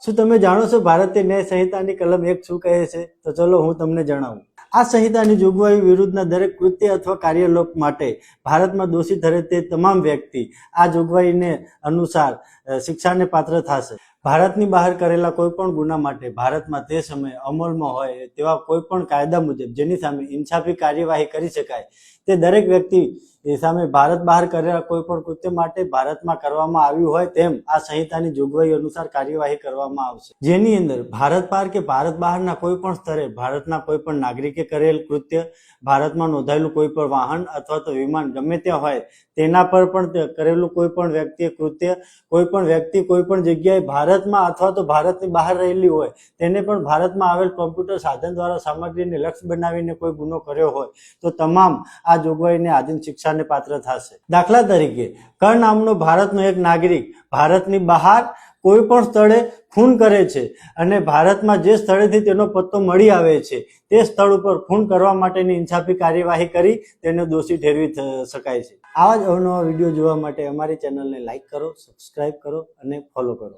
શું તમે જાણો છો ભારતીય ન્યાય સંહિતાની કલમ 1 શું કહે છે? તો ચલો હું તમને જણાવું. આ સંહિતાની જોગવાઈ વિરુદ્ધના દરેક કૃત્ય અથવા કાર્યલોપ માટે ભારતમાં દોષી ઠરે તે તમામ વ્યક્તિ આ જોગવાઈને અનુસાર શિક્ષાને પાત્ર થશે. ભારતની બહાર કરેલા કોઈ પણ ગુના માટે ભારતમાં તે સમયે અમલમાં હોય તેવા કોઈ પણ કાયદા મુજબ જેની સામે ઇન્સાફી કાર્યવાહી કરી શકાય તે દરેક વ્યક્તિ સામે ભારત બહાર કરેલા કોઈ પણ કૃત્ય માટે ભારતમાં કરવામાં આવ્યું હોય તેમ આ સંહિતાની જોગવાઈ અનુસાર કાર્યવાહી કરવામાં આવશે, જેની અંદર ભારત બહાર કે ભારત બહારના કોઈ પણ સ્તરે ભારતના કોઈ પણ નાગરિકે કરેલ કૃત્ય, ભારતમાં નોંધાયેલું કોઈ પણ વાહન અથવા તો વિમાન ગમે ત્યાં હોય તેના પર પણ કરેલું કોઈ પણ વ્યક્તિએ કૃત્ય, કોઈ પણ વ્યક્તિ કોઈ પણ જગ્યાએ ભારતમાં અથવા તો ભારતની બહાર રહેલી હોય તેને પણ ભારતમાં આવેલ કોમ્પ્યુટર સાધન દ્વારા સામગ્રીને લક્ષ્ય બનાવીને કોઈ ગુનો કર્યો હોય તો તમામ આ જોગવાઈને આધીન શિક્ષાને પાત્ર થશે. દાખલા તરીકે કર્ણ નામનો ભારતનો એક નાગરિક ભારતની બહાર કોઈ પણ સ્થળે ખૂન કરે છે અને ભારતમાં જે સ્થળેથી તેનો પત્તો મળી આવે છે તે સ્થળ ઉપર ખૂન કરવા માટેની ઇન્સાફી કાર્યવાહી કરી તેને દોષી ઠેરવી શકાય છે. આવા જ અવનવા વિડીયો જોવા માટે અમારી ચેનલને લાઈક કરો, સબસ્ક્રાઇબ કરો અને ફોલો કરો.